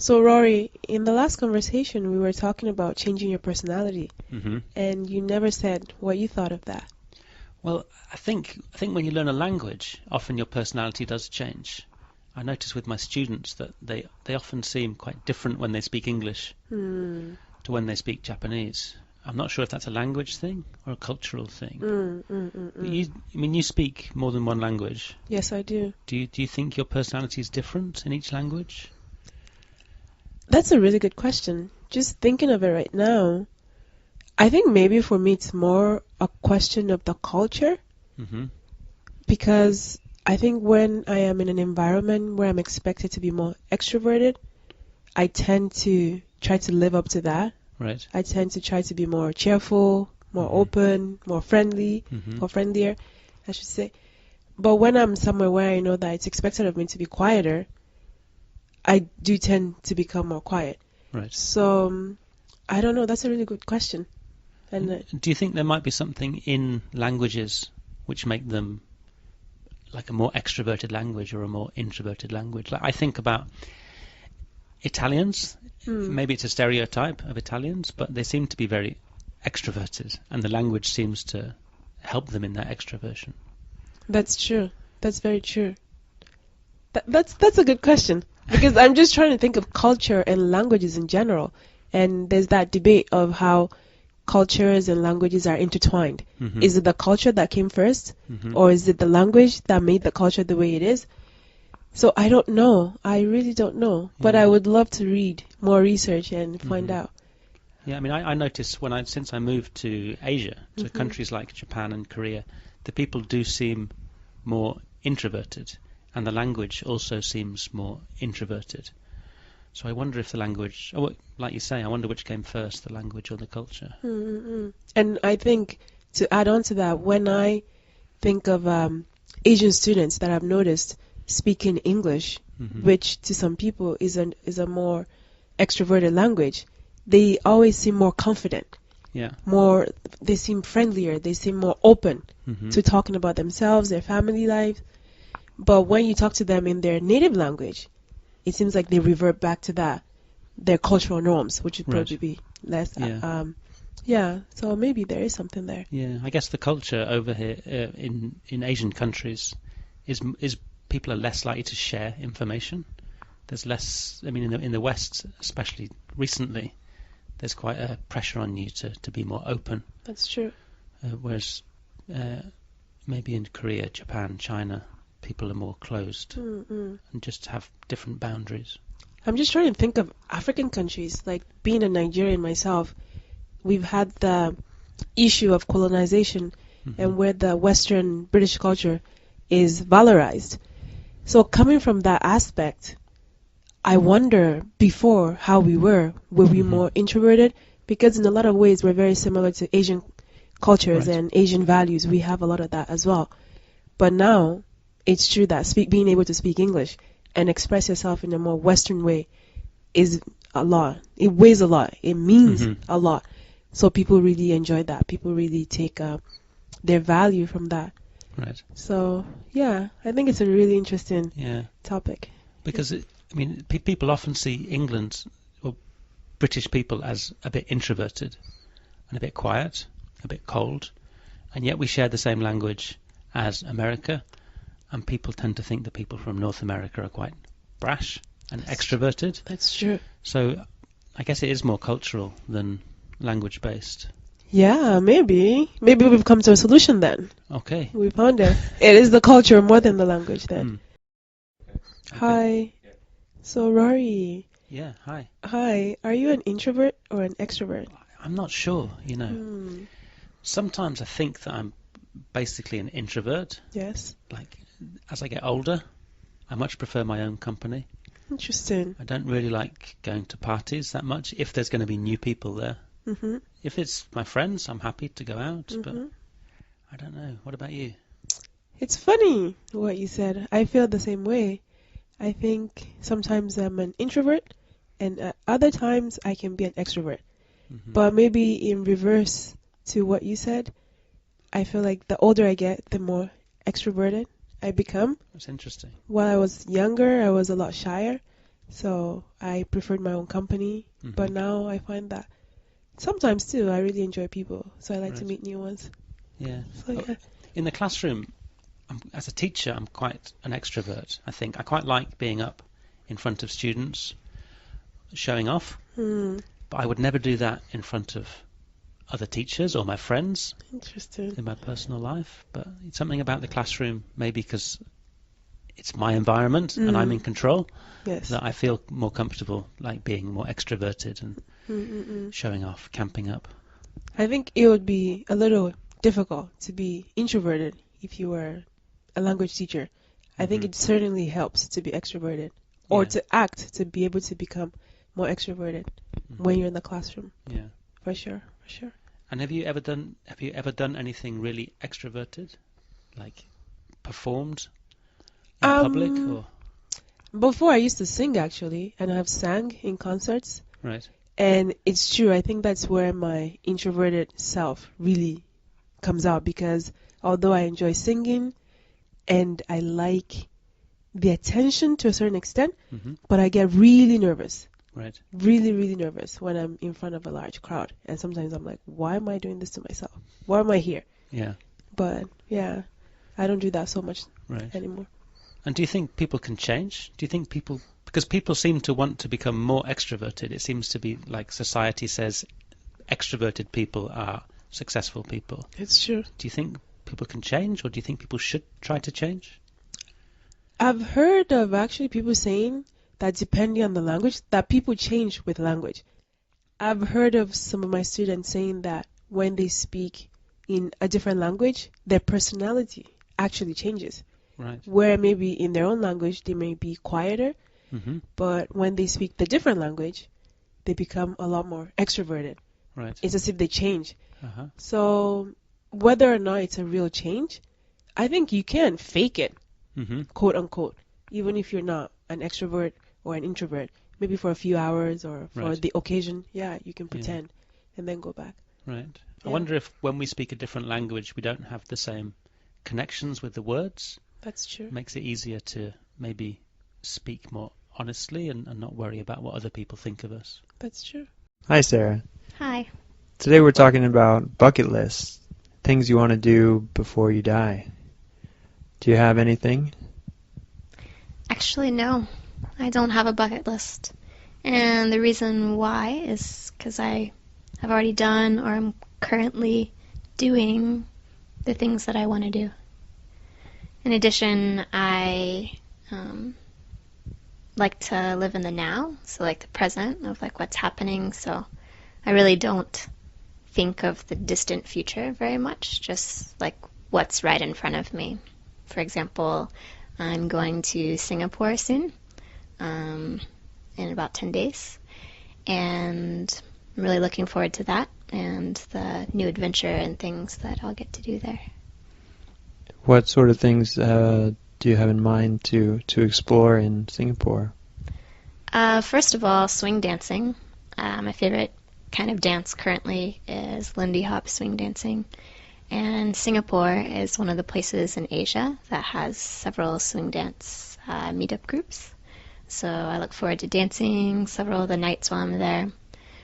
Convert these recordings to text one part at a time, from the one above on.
So, Rory, in the last conversation, we were talking about changing your personality, hmm and you never said what you thought of that. Well, I think when you learn a language, often your personality does change. I notice with my students that they often seem quite different when they speak English Hmm. to when they speak Japanese. I'm not sure if that's a language thing or a cultural thing. But Mm. I mean, you speak more than one language. Yes, I do. Do you think your personality is different in each language? That's a really good question. Just thinking of it right now, I think maybe for me it's more a question of the culture hmm because I think when I am in an environment where I'm expected to be more extroverted, I tend to try to live up to that. Right. I tend to try to be more cheerful, more hmm open, more friendly, hmm or friendlier, I should say. But when I'm somewhere where I know that it's expected of me to be quieter, I do tend to become more quiet. Right. So I don't know. That's a really good question. And And do you think there might be something in languages which make them like a more extroverted language or a more introverted language? Like I think about Italians. hmm, Maybe it's a stereotype of Italians, but they seem to be very extroverted, and the language seems to help them in that extroversion. that's true. That's very true. That's a good question because I'm just trying to think of culture and languages in general. And there's that debate of how cultures and languages are intertwined. hmm Is it the culture that came first, hmm or is it the language that made the culture the way it is? So I don't know. I really don't know. But I Yeah. would love to read more research and find hmm out. Yeah, I mean, I noticed since I moved to Asia, to Hmm. countries like Japan and Korea, the people do seem more introverted, and the language also seems more introverted. So I wonder if the language, like you say, I wonder which came first, the language or the culture. Mm-mm. And I think to add on to that, when I think of Asian students that I've noticed speaking English, hmm which to some people is a more extroverted language, they always seem more confident, Yeah. more they seem friendlier, they seem more open hmm to talking about themselves, their family life. But when you talk to them in their native language, it seems like they revert back to that their cultural norms, which would Right. probably be less. Yeah. Yeah. So maybe there is something there. Yeah. I guess the culture over here in Asian countries is people are less likely to share information. There's less. I mean, in the West, especially recently, there's quite a pressure on you to be more open. That's true. Whereas uh, maybe in Korea, Japan, China, people are more closed Mm-mm. and just have different boundaries. I'm just trying to think of African countries. Like being a Nigerian myself, we've had the issue of colonization hmm and where the Western British culture is valorized. So coming from that aspect, I wonder before how we were we hmm more introverted? Because in a lot of ways we're very similar to Asian cultures Right. and Asian values. We have a lot of that as well. But now it's true that being able to speak English and express yourself in a more Western way is a lot. It weighs a lot. It means hmm a lot. So people really enjoy that. People really take their value from that. Right. So yeah, I think it's a really interesting Yeah. topic. Because I mean, people often see England or British people as a bit introverted and a bit quiet, a bit cold, and yet we share the same language as America, and people tend to think that people from North America are quite brash and extroverted. That's true. So I guess it is more cultural than language based. Yeah, maybe. Maybe we've come to a solution then. Okay. We found it. It is the culture more than the language then. Hmm. Okay. Hi. So Rory, Yeah. Hi. hi. Are you an introvert or an extrovert? I'm not sure. Hmm. Sometimes I think that I'm basically an introvert. Yes. Like, as I get older, I much prefer my own company. Interesting. I don't really like going to parties that much if there's going to be new people there. Mhm. If it's my friends, I'm happy to go out, but Mhm. I don't know. What about you? It's funny what you said. I feel the same way. I think sometimes I'm an introvert, and at other times I can be an extrovert. hmm But maybe in reverse to what you said, I feel like the older I get, the more extroverted I become. That's interesting. While I was younger, I was a lot shyer. So I preferred my own company, but Mhm. now I find that sometimes too I really enjoy people, so I like to Right. meet new ones. Yeah. So Oh, yeah. in the classroom, as a teacher, I'm quite an extrovert. I think I quite like being up in front of students, showing off. Hmm. But I would never do that in front of other teachers or my friends Interesting. in my personal life. But it's something about the classroom, maybe because it's my environment and I'm Mm. in control, Yes. that I feel more comfortable, like being more extroverted and Mm-mm-mm. showing off, camping up. I think it would be a little difficult to be introverted if you were a language teacher. I think Hmm. it certainly helps to be extroverted or Yeah. to act to be able to become more extroverted when Hmm. you're in the classroom. Yeah. For sure, for sure. And have you ever done anything really extroverted, like performed in public Um, or Before I used to sing actually, and I've sang in concerts, right? and it's true. I think that's where my introverted self really comes out because although I enjoy singing and I like the attention to a certain extent, Hmm. but I get really nervous, Right. really, really nervous when I'm in front of a large crowd. And sometimes I'm like, why am I doing this to myself? Why am I here? Yeah. But yeah, I don't do that so much Right. anymore. And do you think people can change? Do you think people, because people seem to want to become more extroverted, it seems to be like society says extroverted people are successful people. It's true. Do you think people can change, or do you think people should try to change? I've heard of actually people saying that depending on the language, that people change with language. I've heard of some of my students saying that when they speak in a different language, their personality actually changes. Right. Where maybe in their own language they may be quieter, Hmm. but when they speak the different language, they become a lot more extroverted. Right. It's as if they change. Uh-huh. So whether or not it's a real change, I think you can fake it, Hmm. quote unquote, even if you're not an extrovert or an introvert. Maybe for a few hours or for Right. the occasion, yeah, you can Yeah. pretend and then go back. Right. I Yeah, wonder if when we speak a different language, we don't have the same connections with the words. that's true. Makes it easier to maybe speak more honestly and not worry about what other people think of us. That's true. Hi, Sarah. Hi. Today we're talking about bucket lists, things you want to do before you die. Do you have anything? Actually, no. I don't have a bucket list. And the reason why is because I have already done or am currently doing the things that I want to do. In addition, I like to live in the now, so like the present of like what's happening. So I really don't think of the distant future very much, just like what's right in front of me. For example, I'm going to Singapore soon, in about 10 days, and I'm really looking forward to that and the new adventure and things that I'll get to do there. What sort of things do you have in mind to explore in Singapore? First of all, swing dancing. My favorite kind of dance currently is Lindy Hop swing dancing. And Singapore is one of the places in Asia that has several swing dance meetup groups. So I look forward to dancing several of the nights while I'm there,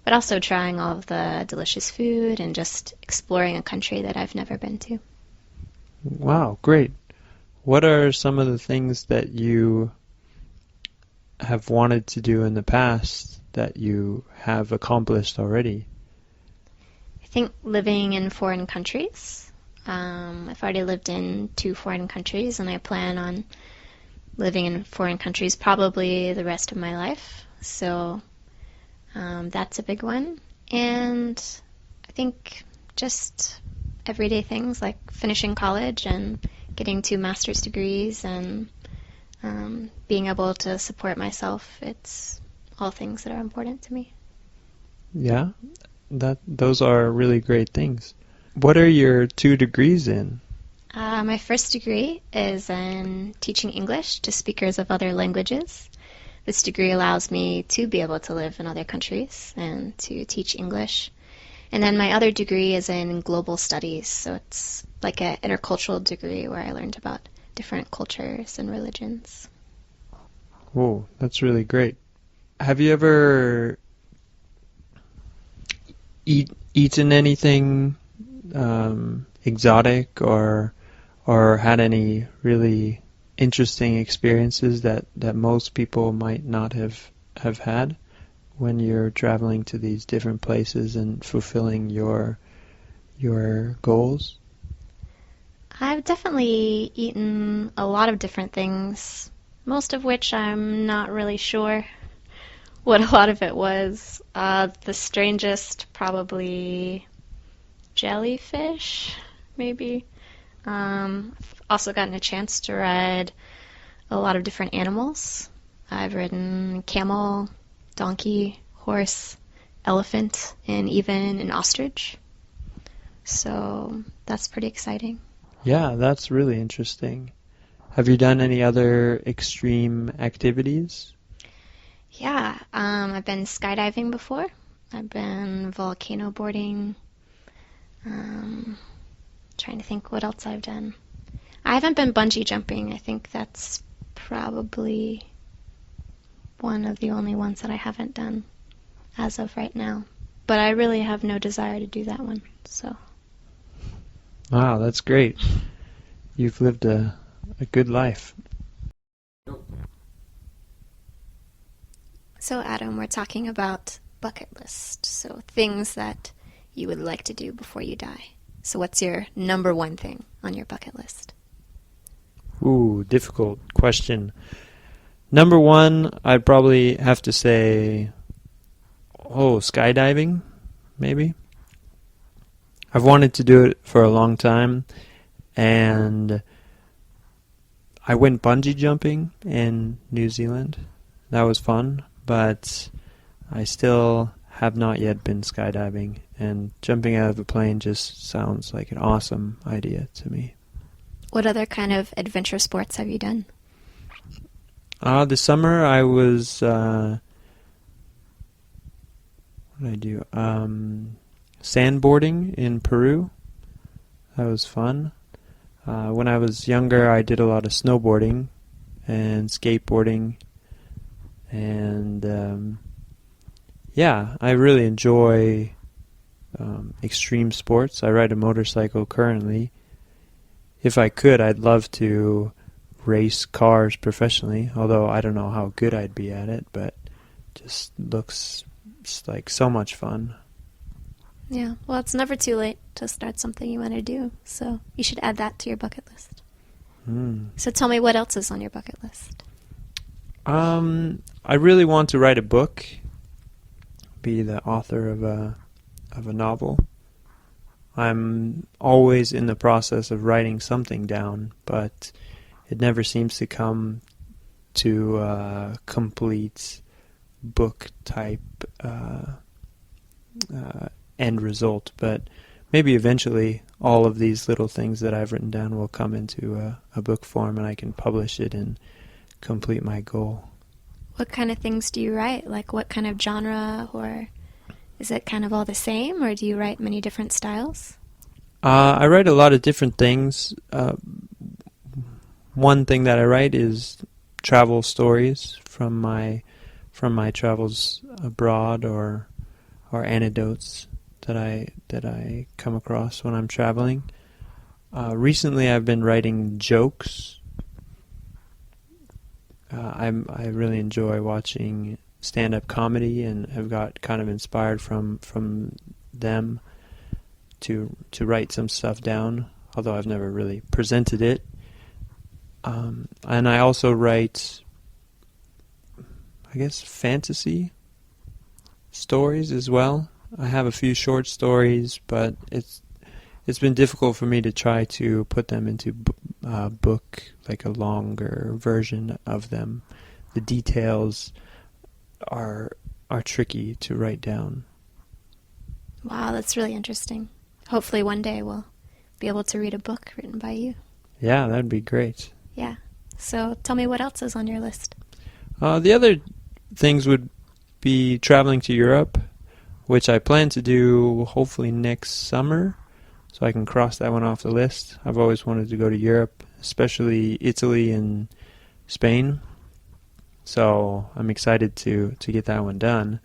but also trying all of the delicious food and just exploring a country that I've never been to. Wow, great. What are some of the things that you have wanted to do in the past that you have accomplished already? I think living in foreign countries. I've already lived in 2 foreign countries, and I plan on living in foreign countries probably the rest of my life. So that's a big one. And I think just everyday things like finishing college and getting 2 master's degrees and being able to support myself. It's all things that are important to me. Yeah, those are really great things. What are your 2 degrees in? My first degree is in teaching English to speakers of other languages. This degree allows me to be able to live in other countries and to teach English. And then my other degree is in global studies, so it's like an intercultural degree where I learned about different cultures and religions. Whoa, that's really great. have you ever eaten anything exotic or had any really interesting experiences that most people might not have had when you're traveling to these different places and fulfilling your goals? I've definitely eaten a lot of different things, most of which I'm not really sure what a lot of it was. The strangest, probably jellyfish, maybe. I've also gotten a chance to ride a lot of different animals. I've ridden camel, donkey, horse, elephant, and even an ostrich. So that's pretty exciting. Yeah, that's really interesting. Have you done any other extreme activities? Yeah, I've been skydiving before. I've been volcano boarding. Trying to think what else I've done. I haven't been bungee jumping. I think that's probably one of the only ones that I haven't done as of right now. But I really have no desire to do that one. So. Wow, that's great. You've lived a good life. So, Adam, we're talking about bucket list. So, things that you would like to do before you die. So, what's your number one thing on your bucket list? Ooh, difficult question. Number one, I'd probably have to say, skydiving, maybe. I've wanted to do it for a long time, and I went bungee jumping in New Zealand. That was fun, but I still have not yet been skydiving, and jumping out of a plane just sounds like an awesome idea to me. What other kind of adventure sports have you done? This summer I was, what did I do? Sandboarding in Peru. That was fun. When I was younger, I did a lot of snowboarding and skateboarding, and I really enjoy extreme sports. I ride a motorcycle currently. If I could, I'd love to race cars professionally, although I don't know how good I'd be at it, but just looks like so much fun. Yeah, well, it's never too late to start something you want to do, so you should add that to your bucket list. So tell me, what else is on your bucket list? I really want to write a book, be the author of a novel. I'm always in the process of writing something down, but it never seems to come to a complete book type end result. But maybe eventually all of these little things that I've written down will come into a book form, and I can publish it and complete my goal. What kind of things do you write? Like what kind of genre, or is it kind of all the same, or do you write many different styles? I write a lot of different things. One thing that I write is travel stories from my travels abroad, or anecdotes that I come across when I'm traveling. Recently, I've been writing jokes. I really enjoy watching stand-up comedy, and have got kind of inspired from them to write some stuff down, although I've never really presented it. And I also write, I guess, fantasy stories as well. I have a few short stories, but it's been difficult for me to try to put them into book, like a longer version of them. The details are tricky to write down. Wow, that's really interesting. Hopefully one day we'll be able to read a book written by you. Yeah, that'd be great. Yeah. So tell me, what else is on your list? The other things would be traveling to Europe, which I plan to do hopefully next summer, so I can cross that one off the list. I've always wanted to go to Europe, especially Italy and Spain. So I'm excited to get that one done.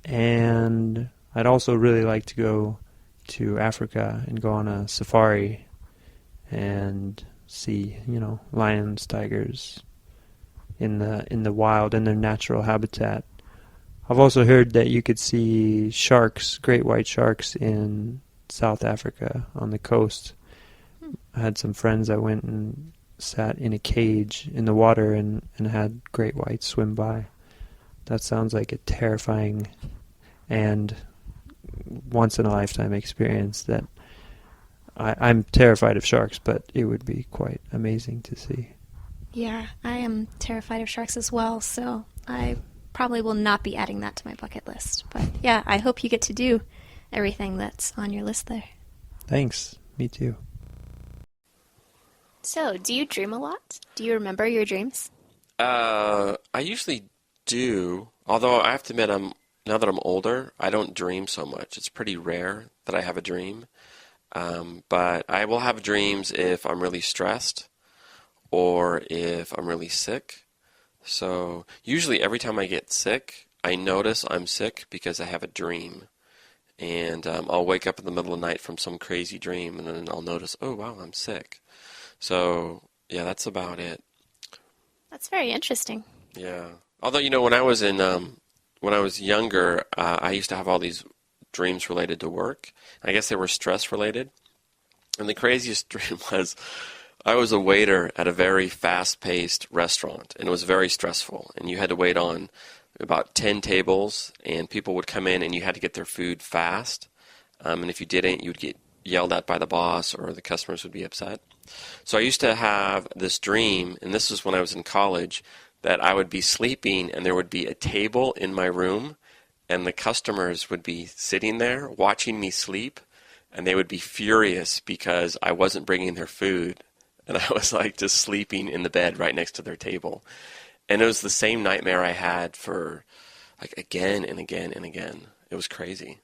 And I'd also really like to go to Africa and go on a safari and see, lions, tigers in the wild in their natural habitat. I've also heard that you could see sharks, great white sharks, in South Africa on the coast. I had some friends that went and sat in a cage in the water and had great whites swim by. That sounds like a terrifying and once-in-a-lifetime experience that I'm terrified of sharks, but it would be quite amazing to see. Yeah, I am terrified of sharks as well, so I probably will not be adding that to my bucket list. But yeah, I hope you get to do everything that's on your list there. Thanks. Me too. So, do you dream a lot? Do you remember your dreams? I usually do, although I have to admit, now that I'm older, I don't dream so much. It's pretty rare that I have a dream. But I will have dreams if I'm really stressed or if I'm really sick. So usually every time I get sick, I notice I'm sick because I have a dream. And I'll wake up in the middle of the night from some crazy dream, and then I'll notice, oh, wow, I'm sick. So, yeah, that's about it. That's very interesting. Yeah. Although, when I was when I was younger, I used to have all these dreams related to work. I guess they were stress related. And the craziest dream was I was a waiter at a very fast-paced restaurant, and it was very stressful. And you had to wait on about 10 tables, and people would come in, and you had to get their food fast. And if you didn't, you'd get yelled at by the boss, or the customers would be upset. So I used to have this dream, and this was when I was in college, that I would be sleeping, and there would be a table in my room, and the customers would be sitting there watching me sleep, and they would be furious because I wasn't bringing their food, and I was like just sleeping in the bed right next to their table. And it was the same nightmare I had for like again and again and again. It was crazy.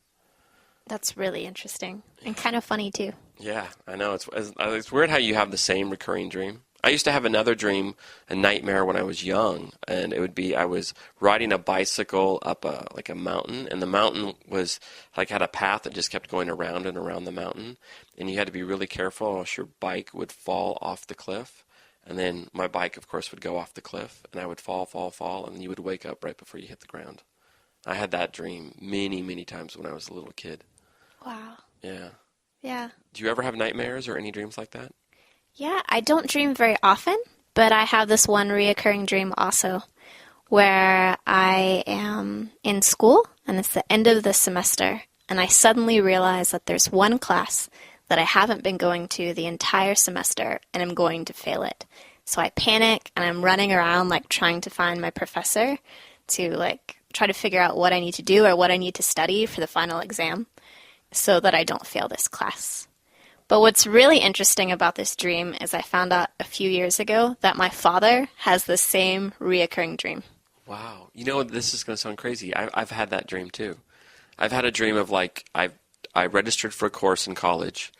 That's really interesting and kind of funny too. Yeah, I know. It's weird how you have the same recurring dream. I used to have another dream, a nightmare when I was young, and it would be I was riding a bicycle up a mountain, and the mountain was had a path that just kept going around and around the mountain, and you had to be really careful or else your bike would fall off the cliff, and then my bike, of course, would go off the cliff, and I would fall, and you would wake up right before you hit the ground. I had that dream many, many times when I was a little kid. Wow. Yeah. Yeah. Do you ever have nightmares or any dreams like that? Yeah, I don't dream very often, but I have this one reoccurring dream also where I am in school and it's the end of the semester and I suddenly realize that there's one class that I haven't been going to the entire semester and I'm going to fail it. So I panic and I'm running around trying to find my professor to try to figure out what I need to do or what I need to study for the final exam so that I don't fail this class. But what's really interesting about this dream is I found out a few years ago that my father has the same reoccurring dream. Wow. This is going to sound crazy. I've had that dream too. I've had a dream of I registered for a course in college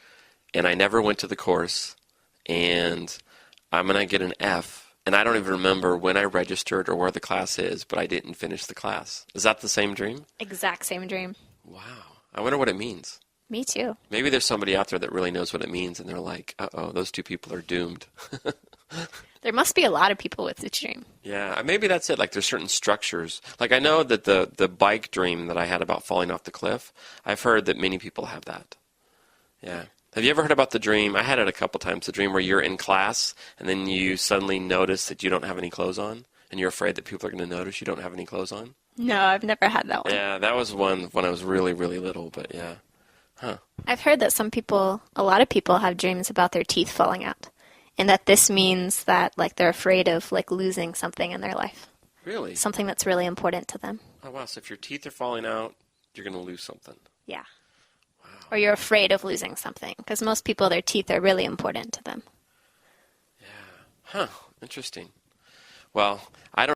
and I never went to the course and I'm going to get an F and I don't even remember when I registered or where the class is, but I didn't finish the class. Is that the same dream? Exact same dream. Wow. I wonder what it means. Me too. Maybe there's somebody out there that really knows what it means, and they're like, uh-oh, those two people are doomed. There must be a lot of people with this dream. Yeah, maybe that's it. There's certain structures. I know that the bike dream that I had about falling off the cliff, I've heard that many people have that. Yeah. Have you ever heard about the dream? I had it a couple times, the dream where you're in class, and then you suddenly notice that you don't have any clothes on, and you're afraid that people are going to notice you don't have any clothes on? No, I've never had that one. Yeah, that was one when I was really, really little, but yeah. Huh. I've heard that a lot of people have dreams about their teeth falling out, and that this means that they're afraid of losing something in their life. Really? Something that's really important to them. Oh wow! So if your teeth are falling out, you're going to lose something. Yeah. Wow. Or you're afraid of losing something, because most people, their teeth are really important to them. Yeah. Huh. Interesting. Well, I don't.